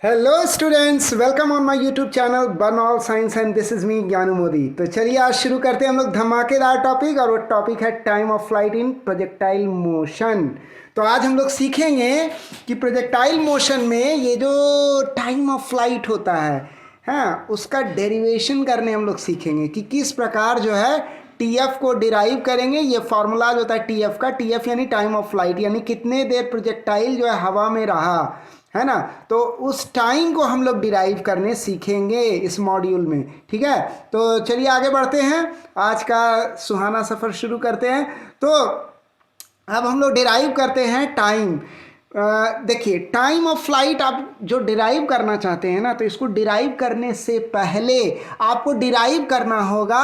Hello students, welcome on my YouTube channel burn all science and this is me Gyanu Modi. तो चलिए आज शुरू करते हैं हम लोग धमाकेदार टॉपिक, और वो टॉपिक है time of flight in projectile motion. तो आज हम लोग सीखेंगे कि प्रोजेक्टाइल मोशन में ये जो टाइम ऑफ फ्लाइट होता है, हाँ, उसका डेरिवेशन करने हम लोग सीखेंगे कि किस प्रकार जो है टीएफ को डिराइव करेंगे। ये फॉर्मूला जो होता है टीएफ का, टीएफ यानी टाइम ऑफ फ्लाइट, यानी कितने देर प्रोजेक्टाइल जो है हवा में रहा, है ना। तो उस टाइम को हम लोग डिराइव करने सीखेंगे इस मॉड्यूल में, ठीक है। तो चलिए आगे बढ़ते हैं, आज का सुहाना सफ़र शुरू करते हैं। तो अब हम लोग डिराइव करते हैं टाइम। देखिए, टाइम ऑफ फ्लाइट आप जो डिराइव करना चाहते हैं ना, तो इसको डिराइव करने से पहले आपको डिराइव करना होगा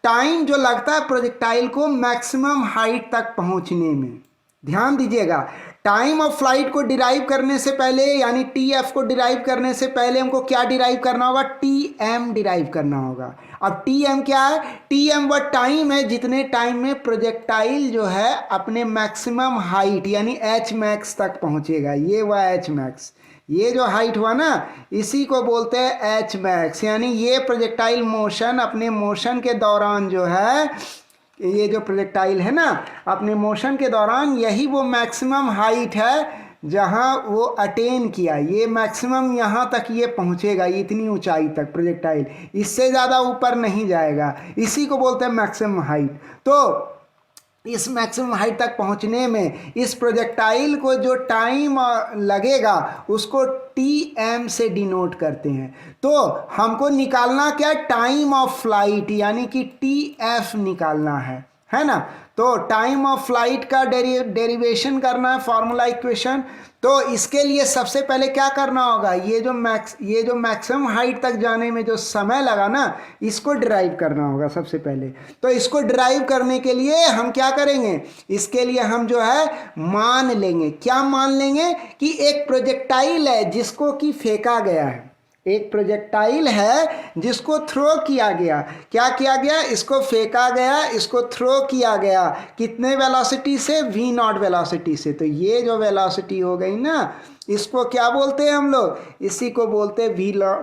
टाइम जो लगता है प्रोजेक्टाइल को मैक्सिमम हाइट तक पहुंचने में। ध्यान दीजिएगा, टाइम ऑफ फ्लाइट को डिराइव करने से पहले, यानी टी एफ को डिराइव करने से पहले हमको क्या डिराइव करना होगा? टी एम डिराइव करना होगा। अब टी एम क्या है? टी एम वह टाइम है जितने टाइम में प्रोजेक्टाइल जो है अपने मैक्सिमम हाइट यानी एच मैक्स तक पहुंचेगा। ये वह एच मैक्स, ये जो हाइट हुआ ना, इसी को बोलते हैं एच मैक्स। यानी ये प्रोजेक्टाइल मोशन अपने मोशन के दौरान जो है, ये जो प्रोजेक्टाइल है ना, अपने मोशन के दौरान यही वो मैक्सिमम हाइट है जहां वो अटेन किया। ये मैक्सिमम यहाँ तक ये पहुँचेगा, इतनी ऊंचाई तक प्रोजेक्टाइल, इससे ज़्यादा ऊपर नहीं जाएगा। इसी को बोलते हैं मैक्सिमम हाइट। तो इस मैक्सिमम हाइट तक पहुंचने में इस प्रोजेक्टाइल को जो टाइम लगेगा उसको टी एम से डिनोट करते हैं। तो हमको निकालना क्या है? टाइम ऑफ फ्लाइट, यानी कि टी एफ निकालना है ना। तो टाइम ऑफ फ्लाइट का डेरिवेशन करना है, फॉर्मूला इक्वेशन। तो इसके लिए सबसे पहले क्या करना होगा? ये जो मैक्सिमम हाइट तक जाने में जो समय लगा ना, इसको डिराइव करना होगा सबसे पहले। तो इसको डिराइव करने के लिए हम क्या करेंगे? इसके लिए हम जो है मान लेंगे। क्या मान लेंगे? कि एक प्रोजेक्टाइल है जिसको कि फेंका गया है, एक प्रोजेक्टाइल है जिसको थ्रो किया गया। क्या किया गया? इसको फेंका गया, इसको थ्रो किया गया। कितने वेलोसिटी से? वी नॉट वेलोसिटी से। तो ये जो वेलोसिटी हो गई ना, इसको क्या बोलते हैं हम लोग? इसी को बोलते हैं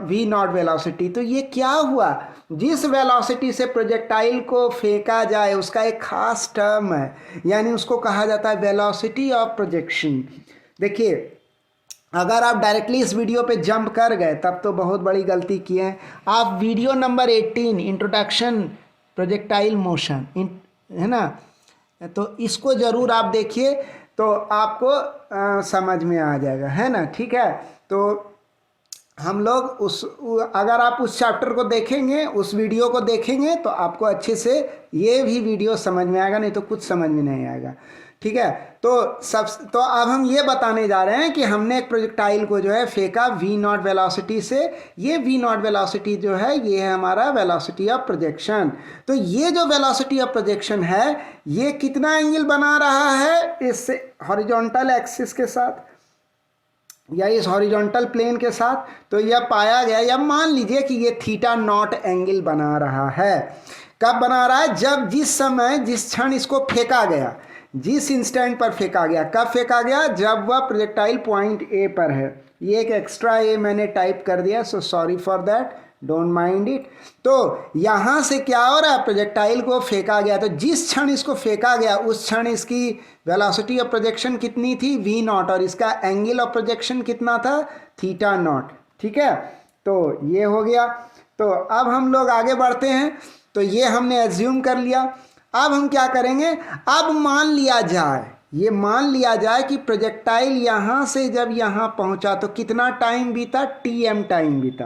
वी नॉट वेलोसिटी। तो ये क्या हुआ? जिस वेलोसिटी से प्रोजेक्टाइल को फेंका जाए उसका एक खास टर्म है, यानी उसको कहा जाता है वेलोसिटी ऑफ प्रोजेक्शन। देखिए, अगर आप डायरेक्टली इस वीडियो पे जंप कर गए तब तो बहुत बड़ी गलती की है। आप video number 18 introduction projectile motion, है ना, तो इसको ज़रूर आप देखिए, तो आपको समझ में आ जाएगा, है ना। ठीक है, तो हम लोग अगर आप उस चैप्टर को देखेंगे, उस वीडियो को देखेंगे, तो आपको अच्छे से ये भी वीडियो समझ में आएगा, नहीं तो कुछ समझ में नहीं आएगा। ठीक है, तो अब हम ये बताने जा रहे हैं कि हमने एक प्रोजेक्टाइल को जो है फेंका वी नॉट वेलोसिटी से। ये वी नॉट वेलोसिटी जो है, ये है हमारा वेलोसिटी ऑफ प्रोजेक्शन। तो ये जो वेलोसिटी ऑफ प्रोजेक्शन है, ये कितना एंगल बना रहा है इस हॉरिजॉन्टल एक्सिस के साथ या इस हॉरिजॉन्टल प्लेन के साथ? तो यह पाया गया, या मान लीजिए कि ये थीटा नॉट एंगल बना रहा है। कब बना रहा है? जब जिस समय, जिस क्षण इसको फेंका गया, जिस इंस्टेंट पर फेंका गया। कब फेंका गया? जब वह प्रोजेक्टाइल पॉइंट ए पर है। ये एक एक्स्ट्रा ए मैंने टाइप कर दिया, so sorry for that, don't mind it. तो यहाँ से क्या हो रहा है? प्रोजेक्टाइल को फेंका गया, तो जिस क्षण इसको फेंका गया उस क्षण इसकी वेलोसिटी ऑफ प्रोजेक्शन कितनी थी? वी नॉट, और इसका एंगल ऑफ प्रोजेक्शन कितना था? Theta naught. ठीक है, तो ये हो गया। तो अब हम लोग आगे बढ़ते हैं। तो ये हमने एज्यूम कर लिया। अब हम क्या करेंगे? अब मान लिया जाए, ये मान लिया जाए कि प्रोजेक्टाइल यहाँ से जब यहाँ पहुँचा तो कितना टाइम बीता? टी एम टाइम बीता।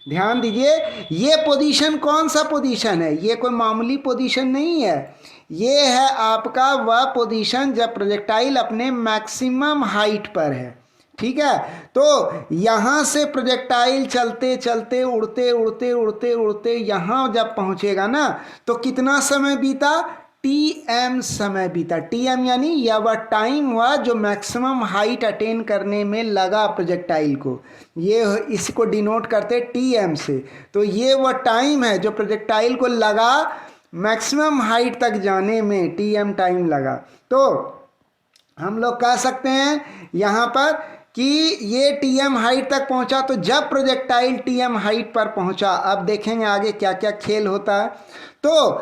ध्यान दीजिए, ये पोजीशन कौन सा पोजीशन है? ये कोई मामूली पोजीशन नहीं है। ये है आपका वह पोजीशन जब प्रोजेक्टाइल अपने मैक्सिमम हाइट पर है। ठीक है, तो यहाँ से प्रोजेक्टाइल चलते चलते उड़ते उड़ते उड़ते उड़ते यहाँ जब पहुँचेगा ना, तो कितना समय बीता? टी एम समय बीता। टी एम यानी यह वह टाइम हुआ जो मैक्सिमम हाइट अटेन करने में लगा प्रोजेक्टाइल को। ये इसको डिनोट करते टी एम से। तो ये वह टाइम है जो प्रोजेक्टाइल को लगा मैक्सिमम हाइट तक जाने में, टी एम टाइम लगा। तो हम लोग कह सकते हैं यहाँ पर कि ये टीएम हाइट तक पहुंचा, तो जब प्रोजेक्टाइल टीएम हाइट पर पहुंचा, अब देखेंगे आगे क्या क्या खेल होता है। तो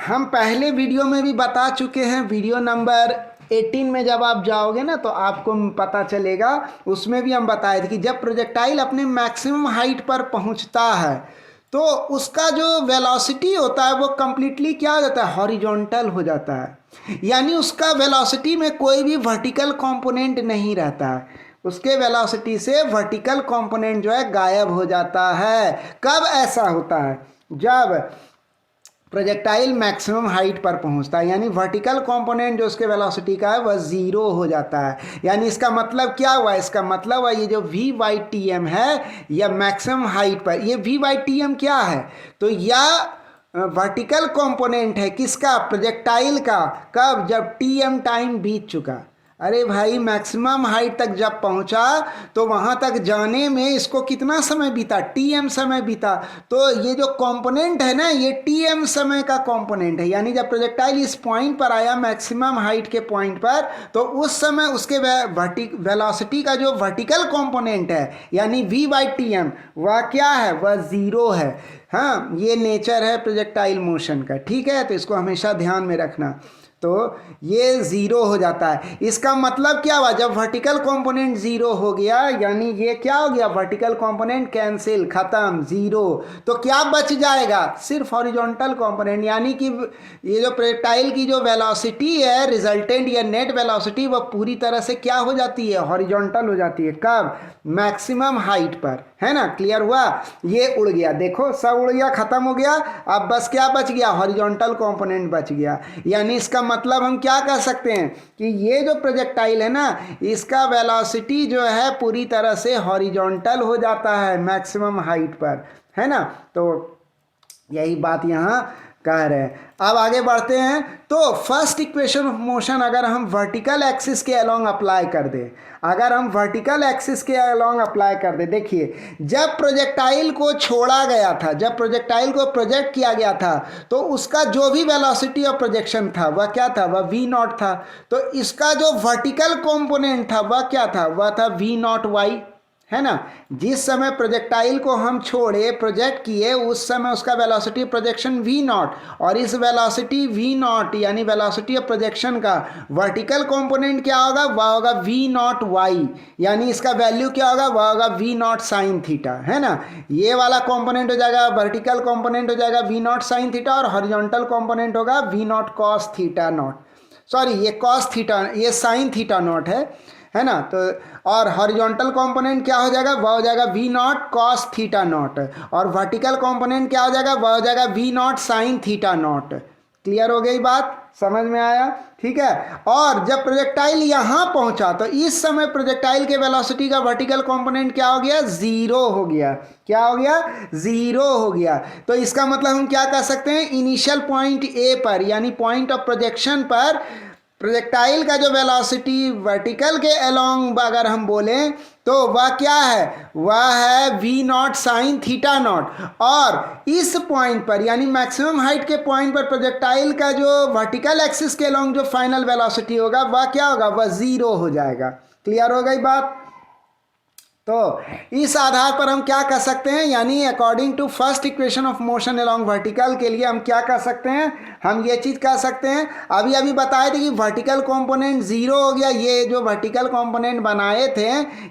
हम पहले वीडियो में भी बता चुके हैं, वीडियो नंबर 18 में जब आप जाओगे ना तो आपको पता चलेगा, उसमें भी हम बताए थे कि जब प्रोजेक्टाइल अपने मैक्सिमम हाइट पर पहुंचता है तो उसका जो वेलोसिटी होता है वो कंप्लीटली क्या हो जाता है, हॉरिजॉन्टल हो जाता है। यानी उसका वेलोसिटी में कोई भी वर्टिकल कंपोनेंट नहीं रहता है, उसके वेलोसिटी से वर्टिकल कंपोनेंट जो है गायब हो जाता है। कब ऐसा होता है, जब प्रोजेक्टाइल मैक्सिमम हाइट पर पहुंचता है, यानी वर्टिकल कंपोनेंट जो उसके वेलोसिटी का है वह जीरो हो जाता है। यानी इसका मतलब क्या हुआ, इसका मतलब हुआ ये जो वी वाई टी एम है या मैक्सिमम हाइट पर, ये वी वाई टी एम क्या है, तो यह वर्टिकल कंपोनेंट है किसका, प्रोजेक्टाइल का। कब, जब टी एम टाइम बीत चुका। अरे भाई मैक्सिमम हाइट तक जब पहुंचा तो वहां तक जाने में इसको कितना समय बीता, टीएम समय बीता। तो ये जो कंपोनेंट है ना, ये टीएम समय का कंपोनेंट है। यानी जब प्रोजेक्टाइल इस पॉइंट पर आया मैक्सिमम हाइट के पॉइंट पर, तो उस समय उसके वेलोसिटी का जो वर्टिकल कंपोनेंट है यानी वी बाई टी एम, वह क्या है, वह जीरो है। हाँ, ये नेचर है प्रोजेक्टाइल मोशन का, ठीक है, तो इसको हमेशा ध्यान में रखना। तो ये ज़ीरो हो जाता है। इसका मतलब क्या हुआ, जब वर्टिकल कंपोनेंट ज़ीरो हो गया, यानी ये क्या हो गया, वर्टिकल कंपोनेंट कैंसिल, ख़त्म, ज़ीरो। तो क्या बच जाएगा, सिर्फ हॉरिजॉन्टल कंपोनेंट। यानी कि ये जो प्रोजेक्टाइल की जो वेलोसिटी है, रिजल्टेंट या नेट वेलोसिटी, वह पूरी तरह से क्या हो जाती है, हॉरिजॉन्टल हो जाती है। कब, मैक्सिमम हाइट पर, है ना। क्लियर हुआ, ये उड़ गया, देखो सब उड़ गया, खत्म हो गया। अब बस क्या बच गया, हॉरिजॉन्टल कंपोनेंट बच गया। यानी इसका मतलब हम क्या कह सकते हैं कि ये जो प्रोजेक्टाइल है ना, इसका वेलोसिटी जो है पूरी तरह से हॉरिजॉन्टल हो जाता है मैक्सिमम हाइट पर, है ना। तो यही बात यहाँ कह रहे हैं। अब आगे बढ़ते हैं। तो फर्स्ट इक्वेशन ऑफ मोशन अगर हम वर्टिकल एक्सिस के अलोंग अप्लाई कर दें, अगर हम वर्टिकल एक्सिस के अलोंग अप्लाई कर दें, देखिए जब प्रोजेक्टाइल को छोड़ा गया था, जब प्रोजेक्टाइल को प्रोजेक्ट किया गया था, तो उसका जो भी वेलोसिटी ऑफ प्रोजेक्शन था वह क्या था, वह वी नॉट था। तो इसका जो वर्टिकल कंपोनेंट था वह क्या था, वह था वी नॉट वाई, है ना। जिस समय प्रोजेक्टाइल को हम छोड़े, प्रोजेक्ट किए, उस समय उसका वेलोसिटी प्रोजेक्शन v नॉट, और इस वेलोसिटी v नॉट यानी वेलोसिटी ऑफ प्रोजेक्शन का वर्टिकल कंपोनेंट क्या होगा, वह होगा v नॉट y, यानी इसका वैल्यू क्या होगा, वह होगा v नॉट साइन थीटा, है ना। ये वाला कंपोनेंट हो जाएगा, वर्टिकल कंपोनेंट हो जाएगा v नॉट साइन थीटा, और हॉरिजॉन्टल कंपोनेंट होगा v not cos theta not, sorry ये कॉस थीटा, ये साइन थीटा नॉट है ना। तो और हॉरिजॉन्टल कंपोनेंट क्या हो जाएगा, वह हो जाएगा V naught cos theta naught, और वर्टिकल कंपोनेंट क्या हो जाएगा, वह हो जाएगा V naught sine theta naught. Clear हो गई बात, समझ में आया, ठीक है। और जब प्रोजेक्टाइल यहाँ पहुँचा तो इस समय प्रोजेक्टाइल के वेलोसिटी का वर्टिकल कंपोनेंट क्या हो गया, ज़ीरो हो गया। क्या हो गया, ज़ीरो हो गया। तो इसका मतलब हम क्या कह सकते हैं, इनिशियल पॉइंट ए पर यानी पॉइंट ऑफ प्रोजेक्शन पर प्रोजेक्टाइल का जो वेलोसिटी वर्टिकल के अलोंग अगर हम बोलें तो वह क्या है, वह है we naught sine theta naught. और इस पॉइंट पर यानी मैक्सिमम हाइट के पॉइंट पर प्रोजेक्टाइल का जो वर्टिकल एक्सिस के अलोंग जो फाइनल वेलोसिटी होगा वह क्या होगा, वह ज़ीरो हो जाएगा। क्लियर हो गई बात। तो इस आधार पर हम क्या कर सकते हैं, यानी according to first equation of motion along vertical के लिए हम क्या कर सकते हैं, हम ये चीज़ कह सकते हैं, अभी बताए थे कि वर्टिकल कंपोनेंट ज़ीरो हो गया। ये जो वर्टिकल कंपोनेंट बनाए थे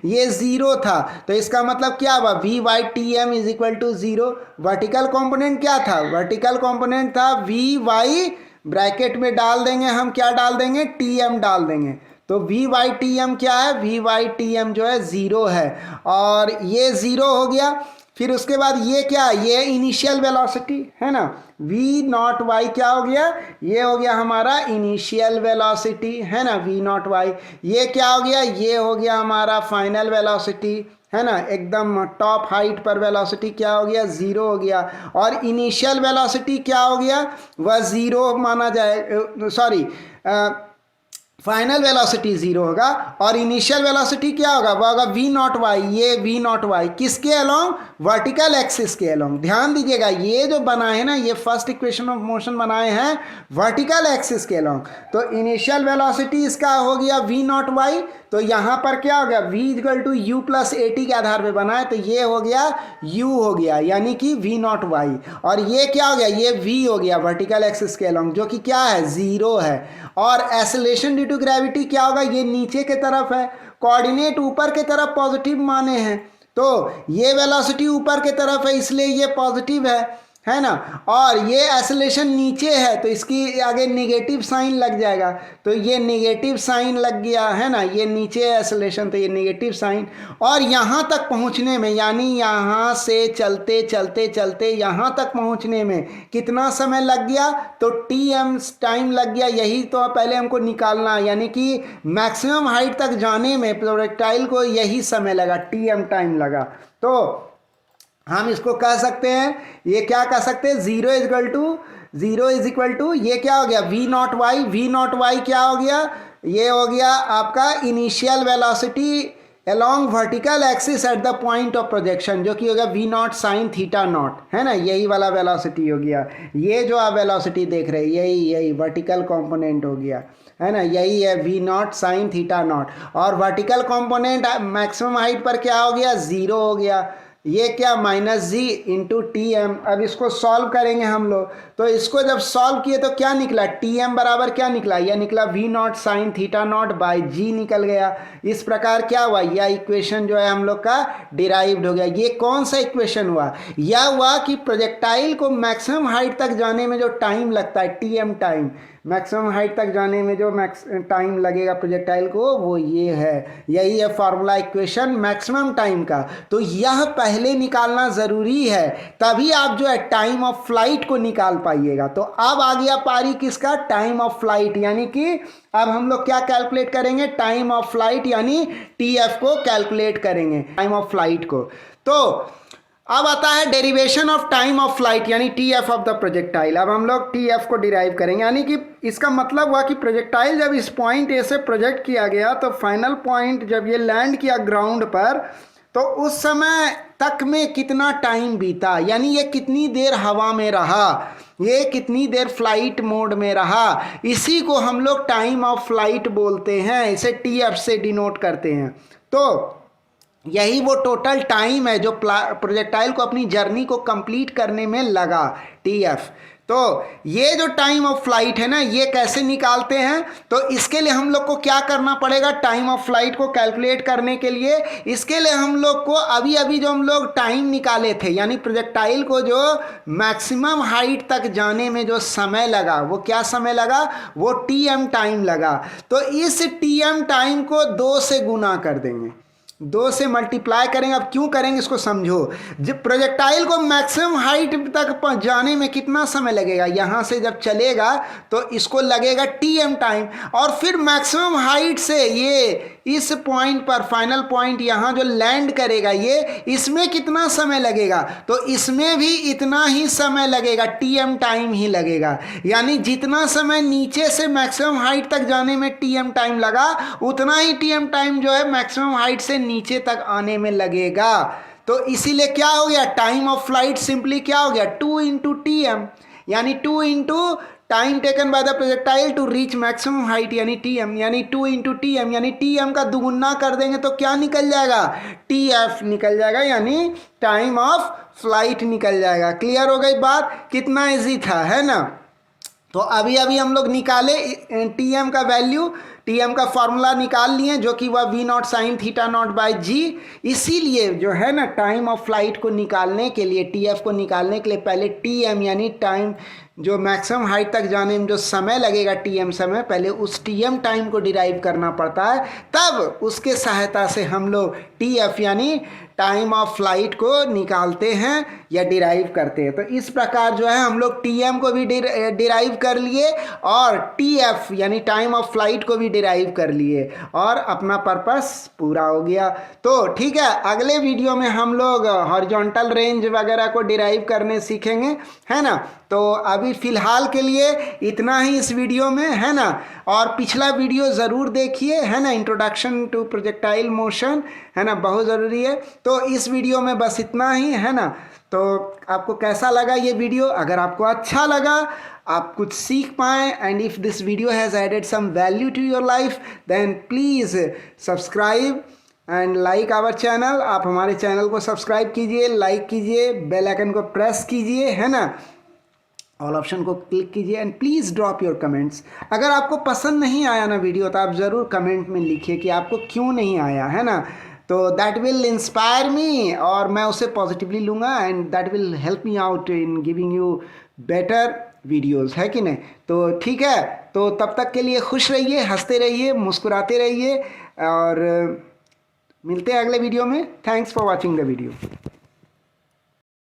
ये ज़ीरो था, तो इसका मतलब क्या हुआ, V Y T M is equal to zero. Vertical component क्या था, वर्टिकल कंपोनेंट था वी वाई, ब्रैकेट में डाल देंगे हम, क्या डाल देंगे, टी एम डाल देंगे। तो वी वाई टी एम क्या है, वी वाई टी एम जो है ज़ीरो है, और ये ज़ीरो हो गया। फिर उसके बाद ये क्या, ये इनिशियल वेलोसिटी है ना, वी नॉट वाई क्या हो गया, ये हो गया हमारा इनिशियल वेलोसिटी, है ना, वी नॉट वाई। ये क्या हो गया, ये हो गया हमारा फाइनल वेलोसिटी, है ना, एकदम टॉप हाइट पर वेलोसिटी क्या हो गया, ज़ीरो हो गया। और इनिशियल वेलोसिटी क्या हो गया, वह ज़ीरो माना जाए, सॉरी फाइनल वेलोसिटी जीरो होगा और इनिशियल वेलोसिटी क्या होगा, वो होगा वी नॉट वाई। ये वी नॉट वाई किसके अलोंग, वर्टिकल एक्सिस के अलोंग। ध्यान दीजिएगा ये जो बनाए हैं ना, ये फर्स्ट इक्वेशन ऑफ मोशन बनाए हैं वर्टिकल एक्सिस के अलोंग। तो इनिशियल वेलोसिटी इसका हो गया वी नॉट वाई, तो यहाँ पर क्या हो गया v equal to U plus A T के आधार पे बना है, तो ये हो गया u हो गया यानी कि v नॉट वाई। और ये क्या हो गया, ये v हो गया वर्टिकल एक्सिस के अलोंग, जो कि क्या है, जीरो है। और एक्सेलरेशन ड्यू टू ग्रेविटी क्या होगा, ये नीचे के तरफ है, कोऑर्डिनेट ऊपर के तरफ पॉजिटिव माने हैं, तो ये वेलोसिटी ऊपर के तरफ है इसलिए ये पॉजिटिव है ना। और ये एक्सेलरेशन नीचे है तो इसकी आगे नेगेटिव साइन लग जाएगा, तो ये नेगेटिव साइन लग गया है ना, ये नीचे है एक्सेलरेशन तो ये नेगेटिव साइन। और यहाँ तक पहुँचने में यानी यहाँ से चलते चलते चलते यहाँ तक पहुँचने में कितना समय लग गया, तो tm टाइम लग गया। यही तो पहले हमको निकालना, यानी कि मैक्सिमम हाइट तक जाने में प्रोजेक्टाइल को यही समय लगा, tm टाइम लगा। तो हम इसको कह सकते हैं, ये क्या कह सकते हैं, जीरो इज इक्वल टू ये क्या हो गया, वी नॉट वाई क्या हो गया, ये हो गया आपका initial velocity along vertical axis at the point of projection, जो कि हो गया V naught sine theta naught, है ना, यही वाला वेलोसिटी हो गया। ये जो आप वेलोसिटी देख रहे हैं यही वर्टिकल कंपोनेंट हो गया, है ना, यही है we naught sine theta naught. और वर्टिकल कंपोनेंट मैक्सिमम हाइट पर क्या हो गया, जीरो हो गया, ये क्या minus g into t m. अब इसको सॉल्व करेंगे हम लोग, तो इसको जब सॉल्व किए तो क्या निकला, टी एम बराबर क्या निकला, यह निकला V naught sine theta naught by g निकल गया। इस प्रकार क्या हुआ, यह इक्वेशन जो है हम लोग का डिराइव्ड हो गया। ये कौन सा इक्वेशन हुआ, यह हुआ कि प्रोजेक्टाइल को मैक्सिमम हाइट तक जाने में जो टाइम लगता है, t m time, maximum height तक जाने में जो टाइम लगेगा प्रोजेक्टाइल को, वो ये है, यही है फार्मूला इक्वेशन मैक्सिमम टाइम का। तो यह पहले निकालना ज़रूरी है, तभी आप जो है टाइम ऑफ फ्लाइट को निकाल पाइएगा। तो अब आ गया पारी किसका, टाइम ऑफ फ्लाइट, यानी कि अब हम लोग क्या कैलकुलेट करेंगे, टाइम ऑफ फ्लाइट यानी टीएफ को कैलकुलेट करेंगे, टाइम ऑफ फ्लाइट को। तो अब आता है derivation of time of flight यानी T F of the projectile. अब हम लोग टी एफ को डिराइव करेंगे, यानी कि इसका मतलब हुआ कि प्रोजेक्टाइल जब इस पॉइंट ए से प्रोजेक्ट किया गया तो फाइनल पॉइंट जब ये लैंड किया ग्राउंड पर, तो उस समय तक में कितना टाइम बीता, यानी ये कितनी देर हवा में रहा, ये कितनी देर फ्लाइट मोड में रहा, इसी को हम लोग टाइम ऑफ फ्लाइट बोलते हैं, इसे टी एफ से डिनोट करते हैं। तो यही वो टोटल टाइम है जो प्रोजेक्टाइल को अपनी जर्नी को कंप्लीट करने में लगा, टीएफ। तो ये जो टाइम ऑफ फ्लाइट है ना, ये कैसे निकालते हैं, तो इसके लिए हम लोग को क्या करना पड़ेगा, टाइम ऑफ फ्लाइट को कैलकुलेट करने के लिए इसके लिए हम लोग को अभी अभी जो हम लोग टाइम निकाले थे, यानी प्रोजेक्टाइल को जो मैक्सिमम हाइट तक जाने में जो समय लगा, वो क्या समय लगा, वो टीएम टाइम लगा। तो इस टीएम टाइम को 2 से गुना कर देंगे, 2 से मल्टीप्लाई करेंगे। अब क्यों करेंगे इसको समझो, जब प्रोजेक्टाइल को मैक्सिमम हाइट तक जाने में कितना समय लगेगा, यहाँ से जब चलेगा तो इसको लगेगा टीएम टाइम, और फिर मैक्सिमम हाइट से ये इस पॉइंट पर फाइनल पॉइंट यहाँ जो लैंड करेगा, ये इसमें कितना समय लगेगा, तो इसमें भी इतना ही समय लगेगा, टीएम टाइम ही लगेगा। यानी जितना समय नीचे से मैक्सिमम हाइट तक जाने में टीएम टाइम लगा, उतना ही टीएम टाइम जो है मैक्सिमम हाइट से नीचे तक आने में लगेगा। तो इसीलिए क्या हो गया, टाइम ऑफ फ्लाइट सिंपली क्या हो गया, 2 इंटू टी एम, यानी 2 into time taken by the projectile to reach maximum height यानी टीएम, यानी 2 इंटू टी एम, यानी टीएम का दुगुना कर देंगे तो क्या निकल जाएगा, टीएफ निकल जाएगा, यानी टाइम ऑफ फ्लाइट निकल जाएगा। क्लियर हो गई बात, कितना इजी था, है ना। तो अभी अभी हम लोग निकाले टीएम का वैल्यू, टीएम का फॉर्मूला निकाल लिए, जो कि वह V naught sine theta naught by g. इसीलिए जो है ना, टाइम ऑफ फ्लाइट को निकालने के लिए, टीएफ को निकालने के लिए पहले टीएम यानी टाइम जो मैक्सिमम हाइट तक जाने में जो समय लगेगा, टीएम समय, पहले उस टीएम टाइम को डिराइव करना पड़ता है, तब उसके सहायता से हम लोग टीएफ यानी टाइम ऑफ फ्लाइट को निकालते हैं या डिराइव करते हैं। तो इस प्रकार जो है हम लोग टीएम को भी डिराइव कर लिए और टीएफ यानी टाइम ऑफ फ्लाइट को भी डिराइव कर लिए, और अपना पर्पस पूरा हो गया। तो ठीक है, अगले वीडियो में हम लोग हॉरिजॉन्टल रेंज वगैरह को डिराइव करने सीखेंगे, है ना। तो अभी अभी फ़िलहाल के लिए इतना ही इस वीडियो में, है ना। और पिछला वीडियो ज़रूर देखिए, है ना, इंट्रोडक्शन टू प्रोजेक्टाइल मोशन, है ना, बहुत ज़रूरी है। तो इस वीडियो में बस इतना ही, है ना। तो आपको कैसा लगा ये वीडियो? अगर आपको अच्छा लगा, आप कुछ सीख पाएँ, and if this video has added some value to your life, then please subscribe and like our channel. आप हमारे चैनल को सब्सक्राइब कीजिए, लाइक कीजिए, बेल आइकन को प्रेस कीजिए, है ना, ऑल ऑप्शन को क्लिक कीजिए, and please drop your comments. अगर आपको पसंद नहीं आया ना वीडियो, तो आप ज़रूर कमेंट में लिखिए कि आपको क्यों नहीं आया, है ना। तो दैट विल इंस्पायर मी, और मैं उसे पॉजिटिवली लूँगा, and that will help me out in giving you better videos, है कि नहीं। तो ठीक है, तो तब तक के लिए खुश रहिए, हंसते रहिए, मुस्कुराते रहिए, और मिलते हैं अगले वीडियो में। Thanks for watching the video.